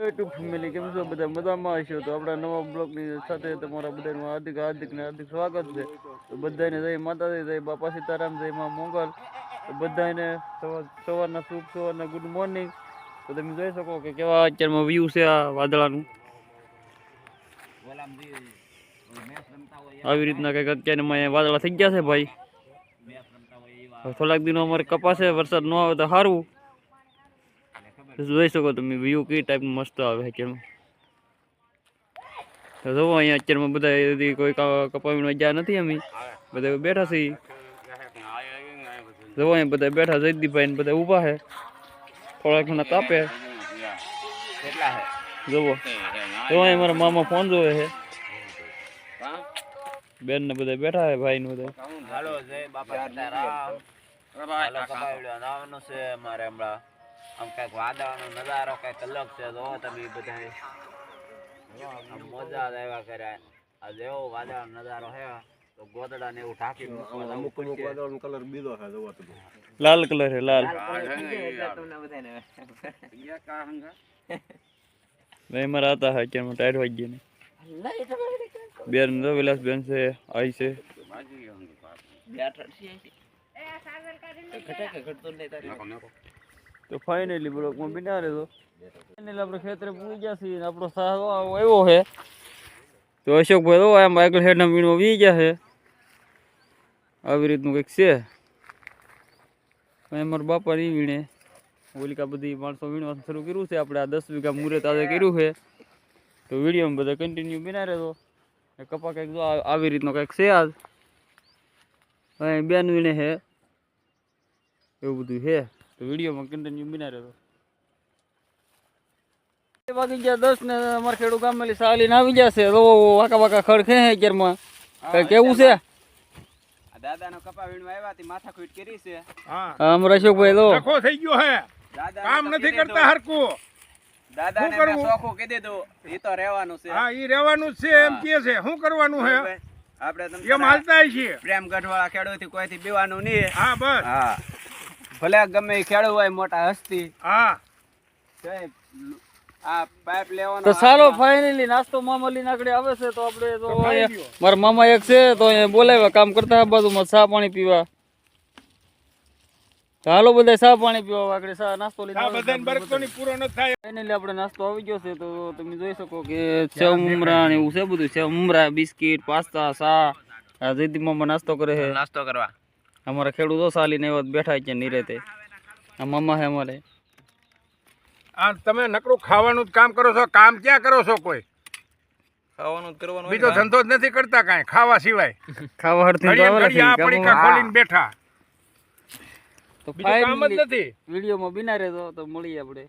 YouTube family કેમ છો બધા મજામાં હશો તો આપણા નવા બ્લોગની સાથે તમારા બધાનું હાર્દિક હાર્દિક ને હાર્દિક સ્વાગત છે તો બધાને જય માતાજી જય બાપા સીતારામ જય માં મોગલ તો બધાને સવારના શુભ સવારના ગુડ મોર્નિંગ તો તમે જોઈ શકો કે કેવા અત્યારમાં વ્યૂ છે આ વાદળાનું આવી રીતના કંઈક અત્યારે વાદળા થઈ ગયા છે ભાઈ થોડાક દિનો અમારે કપાસે વરસાદ ન આવે તો સારું જોઈ શકો તમે વ્યૂ કઈ ટાઈપનું મસ્ત આવે છે તો જોવો અહીંયા અત્યારમાં બધા કોઈ કપાવીને ગયા નથી અમે બધા બેઠા છીએ જોવો અહીંયા બધા બેઠા જયદીપભાઈ ને બધા ઊભા છે થોડાક ઘણા તાપે જોવો જોવો અહીંયા મારા મામા ફોન જોવે છે બેન ને બધા બેઠા છે ભાઈ ને બધા હાલો જય બાપા સીતારામ હાલો કપાવડ્યો નાવાનું છે અમારે હમણાં આમ કઈક વાદળનો નજારો કઈક અલગ છે જો તમે બધા મજા આવ્યા કર્યા આ જેવો વાદળનો નજારો છે તો ગોદડા ને એવું ઢાંકી અમુક વાદળનો કલર બીજો છે જોવો તમે લાલ કલર છે લાલ ભાઈ મારા હતા છે અત્યારમાં ટાયર વાગી ને બેન તો વિલાસ બેન છે આઈ છે તો ફાઇનલી બ્લોકમાં બિના રહેતો ફાઇનલી આપણે ખેતરે પૂરી ગયા છીએ આપણો સારો આવ્યો છે તો અશોકભાઈ તો આમ આગળ હેઠના વીણો વી ગયા છે આવી રીતનું કંઈક છે અમારા બાપા નહીં વીણે ઓલિકા બધી માણસો વીણવાનું શરૂ કર્યું છે આપણે આ 10 વીઘા મુહૂર્ત આજે કર્યું છે તો વિડીયોમાં બધા કન્ટિન્યુ બિના રહેતો કપા કંઈક જો આવી રીતનો કંઈક છે આજ બેન વીણે છે એવું બધું છે તો વિડીયોમાં કન્ટિન્યુ બિના રહેતો વાગી ગયા 10 ને અમારે ખેડૂત ગામમાં સાલીને આવી જશે તો વાકા વાકા ખડ ખે અત્યારમાં કઈ કેવું છે દાદાનો કપા વીણવા આવ્યા હતી માથાકૂટ કરી છે હા અમારા અશોકભાઈ તો લખો થઈ ગયો હે કામ નથી કરતા હરકું દાદાને મેં સોખું કહી દીધું ઈ તો રહેવાનું છે હા ઈ રહેવાનું જ છે એમ કહે છે શું કરવાનું હે આપણે તમને એમ હાલતા છીએ પ્રેમ ગઢવાળા ખેડૂતથી કોઈથી બીવાનું નહીં હા બસ હા ભલે ગમે એ ખેડૂત હોય મોટા હસ્તી હા આ પાઇપ લેવાનો તો ચાલો ફાઇનલી નાસ્તો મામા લઈને આગળ આવે છે તો આપણે તો મારા મામા એક છે તો અહીંયા બોલાવ્યા કામ કરતા બાજુમાં ચા પાણી પીવા ચાલો બધા ચા પાણી પીવા આગળ ચા નાસ્તો લઈને બધાને બરકતોની પૂરો ન થાય ફાઇનલી આપણે નાસ્તો આવી ગયો છે તો તમે જોઈ શકો કે સેવ મમરા ને એવું છે બધું સેવ મમરા બિસ્કિટ પાસ્તા ચા આ જયદીપ મામા નાસ્તો કરે છે નાસ્તો કરવા અમારા ખેડૂતો ચાલીને એવા બેઠા છે નિરેતે આ મામા છે અમારે આ તમે નકરું ખાવાનું જ કામ કરો છો કામ ક્યાં કરો છો કોઈ ખાવાનું કરવાનું બીજો ધંધો જ નથી કરતા કાંઈ ખાવા સિવાય ખાવા હરથી પડીકા ખોલીને બેઠા તો બીજું કામ જ નથી વિડીયોમાં બિના રહેતો તો મળીએ આપણે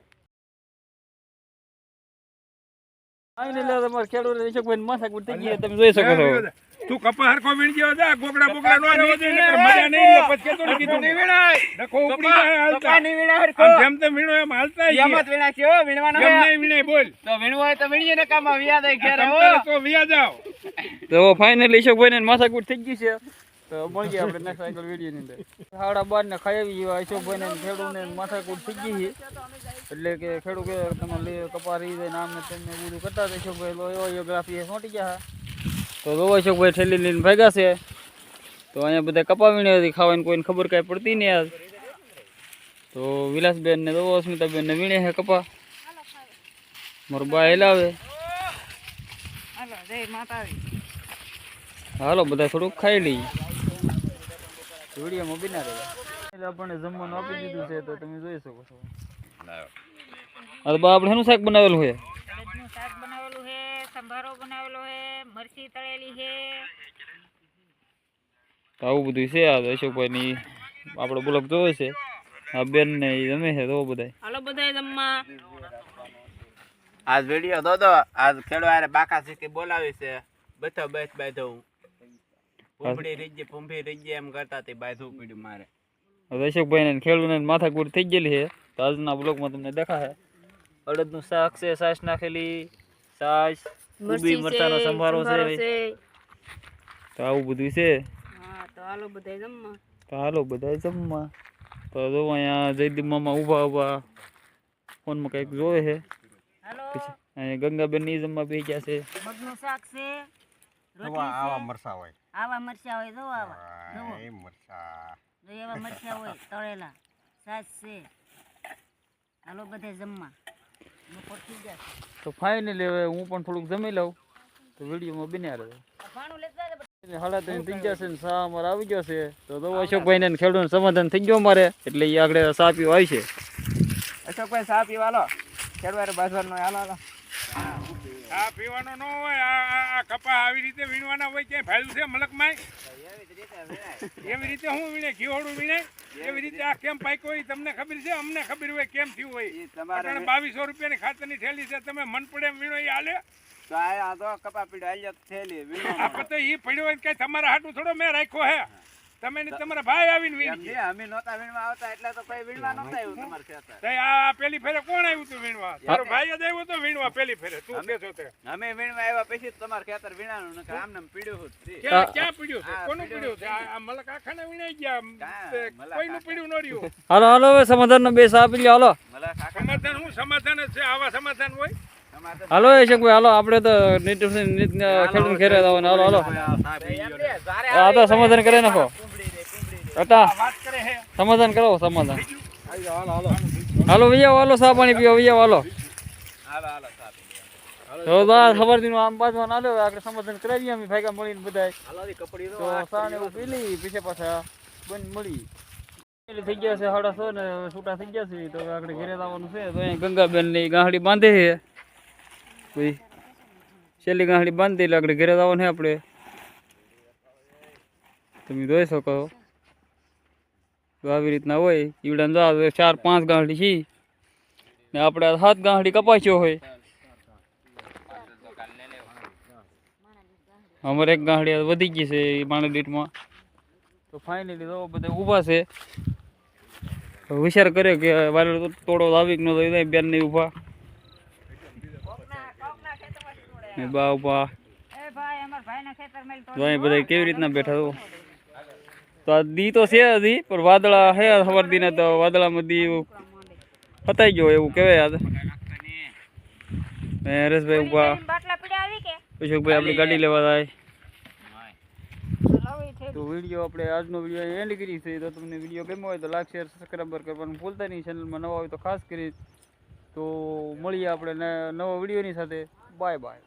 ફાઇનલી તમારા ખેડૂત અશોકભાઈ માથાકૂટ થઈ ગઈ તમે જોઈ શકો છો તું કપા હરકો વીણ ગયો જા ગોગડા બોગડા નો રહેવા દે નકર મજા નહીં પછી કેતો કીધું નહીં વીણાય નખો ઉપડી જાય હાલતા કપા નહીં વીણા હરકો જેમ તેમ વીણો એમ હાલતા એમ જ વીણા છે હો વીણવાનો એમ નહીં વીણાય બોલ તો વીણવું હોય તો વીણીએ ને કામમાં વ્યાજ આઈ ઘેર હો તો વિયા જાવ તો ફાઇનલી અશોકભાઈ ને માથાકૂટ થઈ ગઈ છે તો મળીએ આપણે નેક્સ્ટ સાયકલ વિડીયો ની અંદર 12:30 ને ખાઈ આવી ગયા અશોકભાઈ ને ખેડૂત ને માથાકૂટ થઈ ગઈ છે એટલે કે ખેડૂત કે તમે કપા રહી જાય નામ ને તેમને બધું કરતા અશોકભાઈ એવો યોગ્રાફી સોંટી ગયા તો જો અશોકભાઈ ઠેલી લઈને ભાગ્યા છે તો અહીંયા બધા કપા વીણી હતી ખાવાની કોઈને ખબર કાંઈ પડતી નહીં આજ તો વિલાસબેન ને જો અસ્મિતાબેન ને વીણે છે કપા મારું બા હેલાવે હાલો બધા થોડુંક ખાઈ લઈએ વિડીયોમાં બિના રહે આપણને જમવાનું આપી દીધું છે તો તમે જોઈ શકો છો બા આપણે શેનું શાક બનાવેલું છે શાક બનાવેલું છે સંભારો બનાવેલો છે મરચી તળેલી છે આવું બધું છે આ અશોકભાઈ ની આપણો બ્લોગ જોવે છે આ બેન ને જમે છે તો બધા હાલો બધા જમવા આજ વિડિયો દોદો આજ ખેડવારે બાકા સીકી બોલાવી છે બથો બેસ બાંધો ફૂંફડી રીજે એમ કરતા તે બાંધવું પડ્યું મારે અશોકભાઈ ને ખેડૂતને માથાકૂટ થઈ ગયેલી છે તો આજના બ્લોગમાં તમને દેખાશે અડદનું શાક છે છાશ નાખેલી છાશ ઊભી મરચાનો સંભારો છે તો આવું બધું છે હા તો હાલો બધા જમવા તો જો અહીંયા જયદીપ મામા ઊભા ફોનમાં કંઈક જોવે છે હાલો પછી અહીંયા ગંગાબેન ની જમવા બેસી ગયા છે. મગનું શાક છે આવા મરસા હોય આવા મરચા હોય જો આવા જુઓ એ મરસા જો એવા મરચા હોય તળેલા સાસ છે હાલો બધે જમવા બપોર થઈ ગયા તો ફાઇનલી હવે હું પણ થોડુંક જમી લઉં તો વિડીયોમાં બન્યા રહે. પાણું લેતા જાય સાડા 3 થઈ ગયા છે ને સા અમારે આવી ગયો છે તો અશોકભાઈ ને ખેડૂત સમાધાન થઈ ગયો અમારે એટલે એ આગળ સા પીવા આવી છે. અશોકભાઈ ચા પીવા લો ખેડવારે બાજવાનો હાલો હાલો આ પીવાનો ન હોય આ કપા આવી રીતે વીણવાના હોય ક્યાંય ફાયદો છે મલકમાં એવી રીતે હું વીણે ઘીહોડું વીણે એવી રીતે આ કેમ પાક્યો હોય તમને ખબર છે અમને ખબર હોય કેમ થયું હોય. તમારે 2200 રૂપિયાની ખાતરની થેલી છે તમે મન પડે એમ વીણો એ હાલે તો આ તો કપા પીડો આલ્યો થેલી વીણો આ પતો ઈ પડ્યો હોય કઈ તમારા હાટું થોડો મેં રાખ્યો હે તમે ને તમારા ભાઈ આવીને વીણી અમે નહોતા વીણવા આવતા એટલે તો કોઈ વીણવા નહોતા આવ્યું તમારે ખેતર તો આ પેલી ફેરે કોણ આવ્યું તું વીણવા તારો ભાઈ જ આવ્યો તો વીણવા પેલી ફેરે તું કે છો તે અમે વીણવા આવ્યા પછી તમારે ખેતર વીણાનું ને આમને પીડ્યું હતું ક્યાં પડ્યું છે કોનું પડ્યું છે આ મલક આખાને વીણાઈ ગયા કોઈનું પડ્યું ન રહ્યું હાલો હાલો હવે સમાધાન નો બે સા પી લ્યો હાલો. સમાધાન હું સમાધાન જ છે આવા સમાધાન હોય હાલો અશોકભાઈ હાલો આપણે તો ખેડૂત ઘેરે આવવાના હાલો હાલો આ તો સમાધાન કરી નાખો હતા વાત કરે હે સમાધાન કરો સમાધાન હાલો વિયાવો હાલો સા પાણી પીવો વિયાવો હાલો હાલો હાલો સાહેબ તો બસ ખબર દી આમ બાજવા ના લો આપણે સમાધાન કરાવીએ અમે ભાઈકા મળીને બધાય તો સા ને એવું પી લઈ પીછે પાછા બંધ મળી થઈ ગયા છે 6:30 ને છૂટા થઈ ગયા છે તો આપણે ઘરે આવવાનું છે તો અહીંયા ગંગાબેન ની ગાંહડી બાંધે છે ભાઈ છેલ્લી ગાંહડી બાંધી એટલે આપણે ઘરે આવવાનું છે આપણે તમે જોઈ શકો તો આવી રીતના હોય ઈવડાને જાવ 4-5 ગાંહડી છે ને આપણે 7 ગાંહડી કપાસ્યો હોય અમારે એક ગાંહડી વધી ગઈ છે એ માણસ દીઠમાં તો ફાઇનલી તો બધા ઊભા છે વિચાર કર્યો કે વાલો તોડો આવી ન તો બેન નહીં ઊભા ને બા ઊભા એ ભાઈ અમાર ભાઈના ખેતરમાં તો અહીં બધા કેવી રીતના બેઠા તો આ દી તો છે હજી પણ વાદળા હે સવાર દીને તો વાદળામાં દી ફતાઈ ગયો એવું કહેવાય યાદ ને હરેશભાઈ ઊભા બાટલા પીડા આવી કે અશોકભાઈ આપણી ગાડી લેવા જાય લાવી છે તો વિડીયો આપણે આજનો વિડીયો એન્ડ કરી છે તો તમને વિડીયો ગમ્યો હોય તો લાઈક શેર સબસ્ક્રાઈબ કરવાનું ભૂલતા નહીં ચેનલમાં નવા હોય તો ખાસ કરી તો મળીએ આપણે નવા વિડીયોની સાથે બાય બાય.